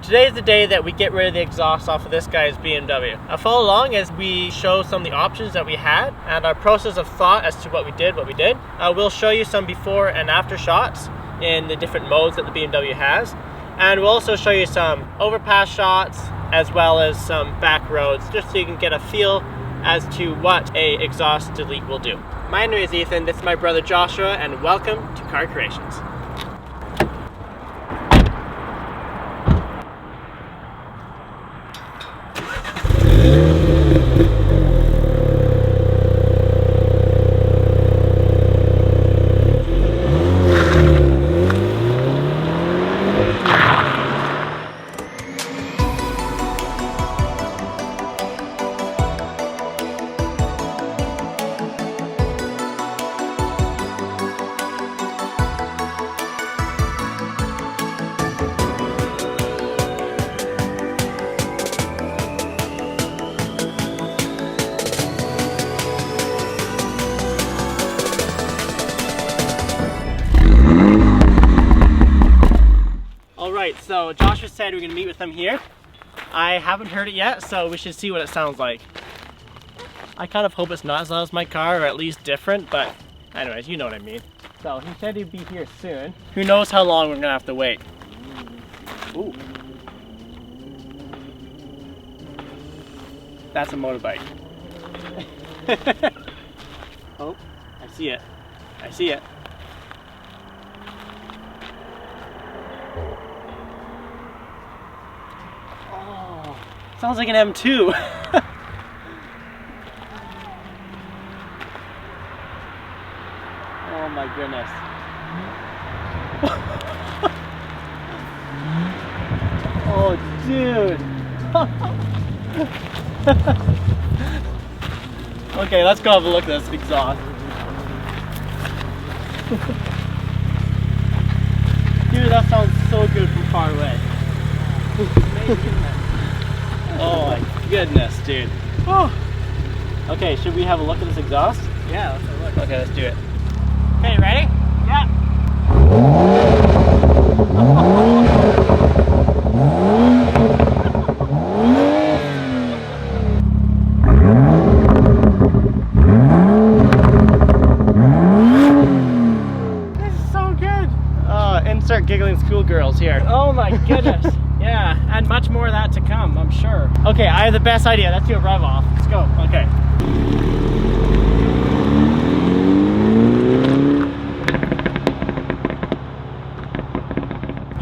today is the day that we get rid of the exhaust off of this guy's BMW. Follow along as we show some of the options that we had and our process of thought as to what we did. We'll show you some before and after shots in the different modes that the BMW has. And we'll also show you some overpass shots as well as some back roads, just so you can get a feel as to what a exhaust delete will do. My name is Ethan, this is my brother Joshua, and welcome to Car Creations. Alright, so Joshua said we're going to meet with him here. I haven't heard it yet, so we should see what it sounds like. I kind of hope it's not as loud as my car, or at least different, but anyways, you know what I mean. So he said he'd be here soon. Who knows how long we're going to have to wait. Ooh. That's a motorbike. Oh, I see it. I see it. Sounds like an M2. Oh my goodness. Oh dude. Okay, let's go have a look at this exhaust. Dude, that sounds so good from far away. Oh my goodness, dude. Oh. Okay, should we have a look at this exhaust? Yeah, let's have a look. Okay, let's do it. Okay, ready? Yeah. This is so good. Insert giggling schoolgirls here. Oh my goodness. Yeah, and much more of that to come, I'm sure. Okay, I have the best idea. Let's do a rev off. Let's go. Okay.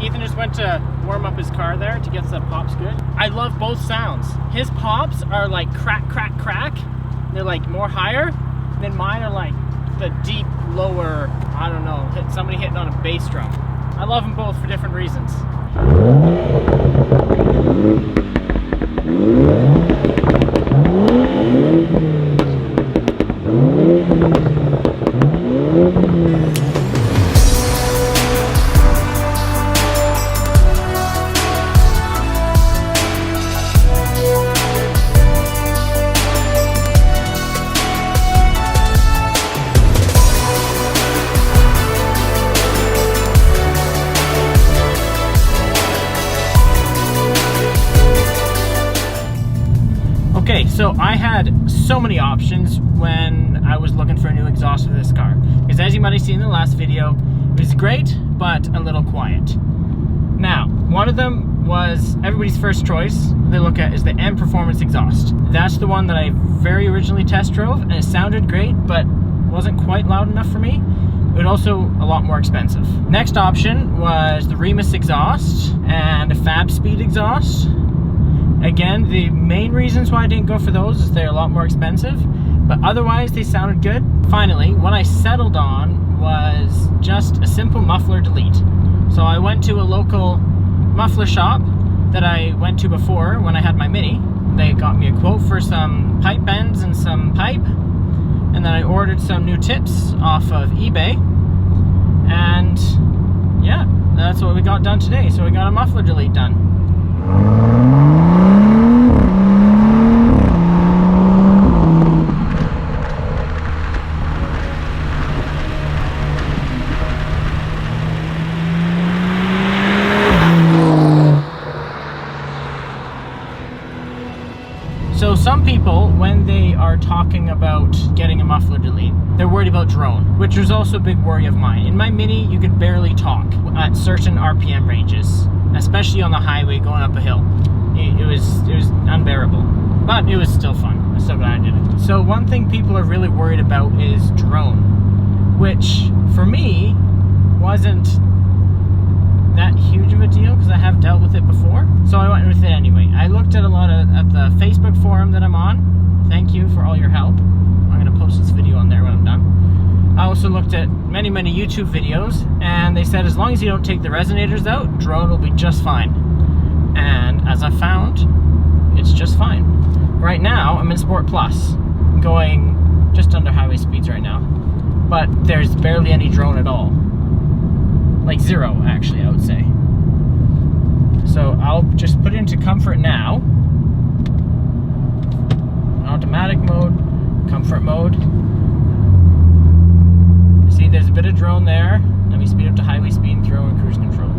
Ethan just went to warm up his car there to get the pops good. I love both sounds. His pops are like crack, crack, crack. They're like more higher. Then mine are like the deep, lower, I don't know, somebody hitting on a bass drum. I love them both for different reasons. Okay, so I had so many options when I was looking for a new exhaust for this car. Because as you might have seen in the last video, it was great, but a little quiet. Now, one of them was everybody's first choice they look at is the M Performance exhaust. That's the one that I very originally test drove, and it sounded great, but wasn't quite loud enough for me. It was also a lot more expensive. Next option was the Remus exhaust and a Fab Speed exhaust. Again, the main reasons why I didn't go for those is they're a lot more expensive, but otherwise they sounded good. Finally, what I settled on was just a simple muffler delete. So I went to a local muffler shop that I went to before when I had my Mini. They got me a quote for some pipe bends and some pipe, and then I ordered some new tips off of eBay, and yeah, that's what we got done today. So we got a muffler delete done. some people, when they are talking about getting a muffler delete, they're worried about drone, which was also a big worry of mine. In my Mini, you could barely talk at certain RPM ranges, especially on the highway going up a hill. It was unbearable, but it was still fun. I'm so glad I did it. So one thing people are really worried about is drone, which for me wasn't that huge of a deal because I have dealt with it before. So I went with it anyway. I looked at at the Facebook forum that I'm on. Thank you for all your help. I'm gonna post this video on there when I'm done. I also looked at many YouTube videos, and they said as long as you don't take the resonators out, drone will be just fine. And as I found, it's just fine. Right now, I'm in Sport Plus, going just under highway speeds right now, but there's barely any drone at all. Like zero, actually, I would say. So I'll just put it into comfort now. Automatic mode, comfort mode. See, there's a bit of drone there. Let me speed up to highway speed and throw in cruise control.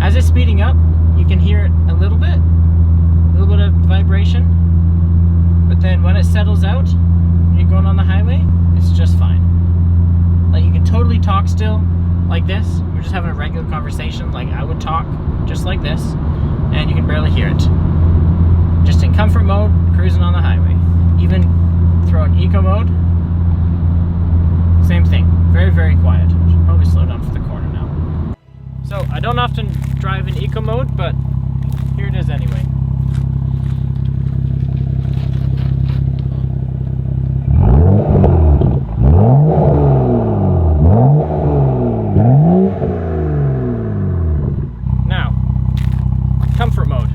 As it's speeding up, you can hear it a little bit of vibration. But then when it settles out, when you're going on the highway, it's just fine. Like, you can totally talk still, like this. We're just having a regular conversation, like I would talk, just like this, and you can barely hear it. Just in comfort mode, cruising on the highway. Even throw in eco mode, same thing. Very quiet. Should probably slow down for the corner now. So I don't often drive in eco mode, but here it is anyway. Now, comfort mode.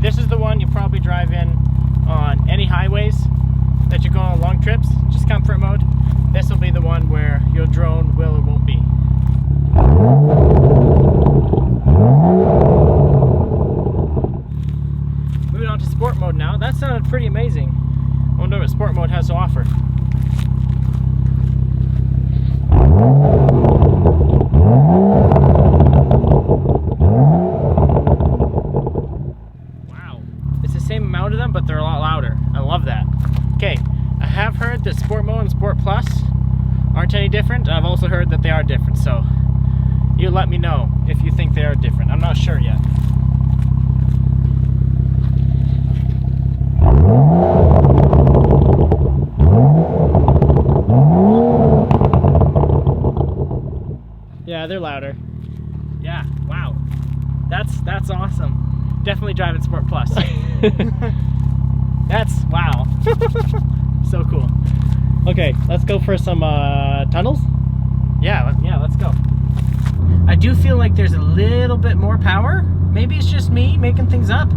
This is the one you probably drive in on any highways that you go on long trips, just comfort mode. This will be the one where your drone will or won't be. Moving on to sport mode now. That sounded pretty amazing. I wonder what sport mode has to offer. Wow, it's the same amount of them, but they're a lot louder. I love that. Okay, I have heard that Sport Mode and Sport Plus aren't any different. I've also heard that they are different, so you let me know if you think they are different. I'm not sure yet. Yeah, they're louder. Yeah, wow. That's awesome. Definitely driving Sport Plus. That's, wow. So cool. Okay, let's go for some tunnels. Yeah, let's go. I do feel like there's a little bit more power. Maybe it's just me making things up,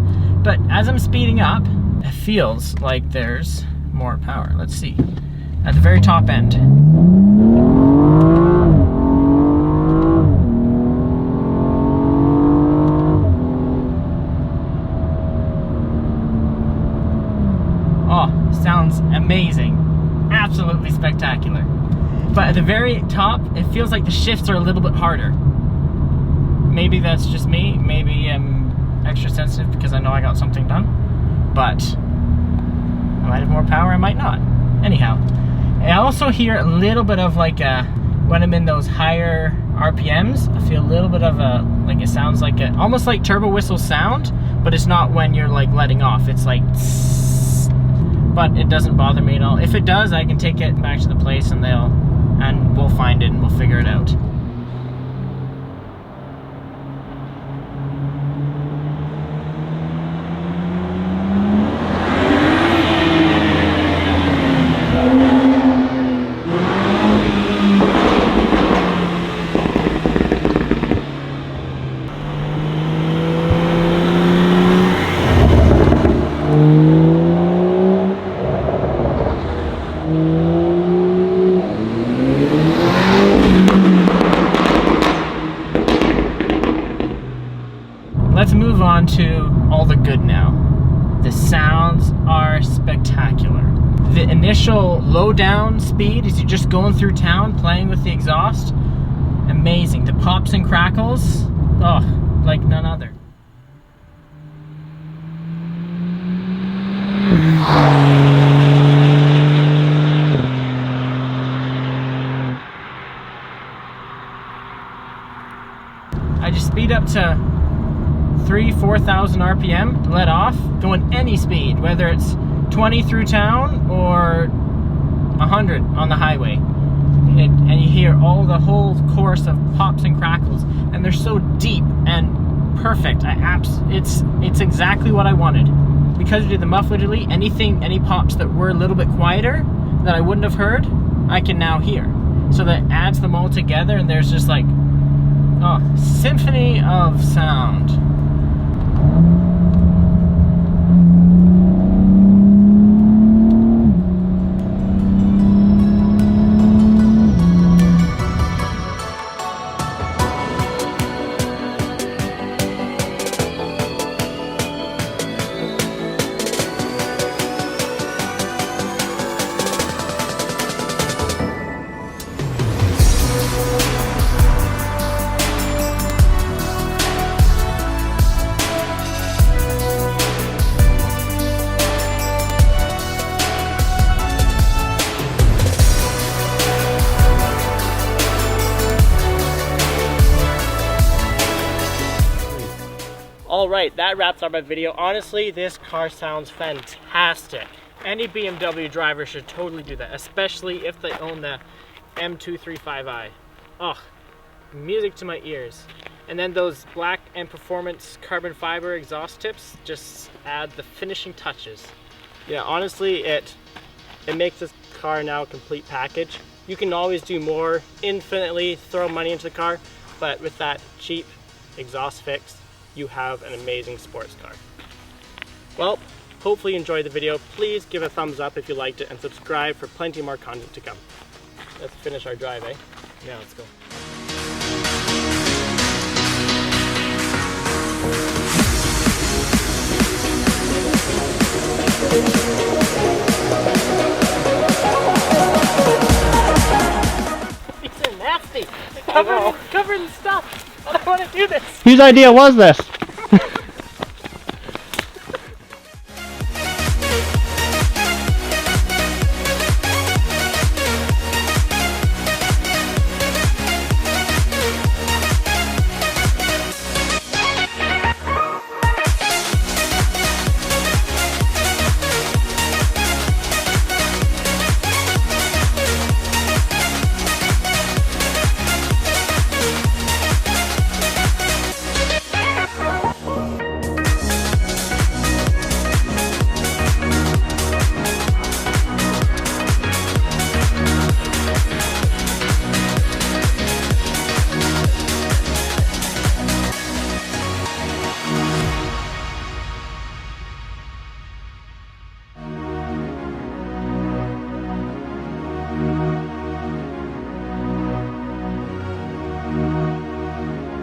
but as I'm speeding up, it feels like there's more power. Let's see. At the very top end. Sounds amazing, absolutely spectacular. But at the very top, it feels like the shifts are a little bit harder. Maybe that's just me, maybe I'm extra sensitive because I know I got something done, but I might have more power, I might not. Anyhow, I also hear a little bit of like when I'm in those higher RPMs, I feel a little bit of a, like it sounds like a, almost like turbo whistle sound, but it's not when you're like letting off, it's like but it doesn't bother me at all. If it does, I can take it back to the place and we'll find it and we'll figure it out. Let's move on to all the good now. The sounds are spectacular. The initial low down speed as you're just going through town playing with the exhaust, amazing. The pops and crackles, oh, like none other. I just speed up to 3,000–4,000 RPM, let off, going any speed, whether it's 20 through town or 100 on the highway. And you hear the whole chorus of pops and crackles, and they're so deep and perfect. It's exactly what I wanted. Because we did the muffler delete, any pops that were a little bit quieter that I wouldn't have heard, I can now hear. So that adds them all together, and there's just like, oh, symphony of sound. Alright, that wraps up my video. Honestly, this car sounds fantastic. Any BMW driver should totally do that, especially if they own the M235i. Oh, music to my ears. And then those black and performance carbon fiber exhaust tips just add the finishing touches. Yeah, honestly, it makes this car now a complete package. You can always do more, infinitely throw money into the car, but with that cheap exhaust fix, you have an amazing sports car. Well, hopefully you enjoyed the video. Please give a thumbs up if you liked it and subscribe for plenty more content to come. Let's finish our drive, eh? Yeah, let's go. These are nasty. Covered in stuff. I don't want to do this. Whose idea was this?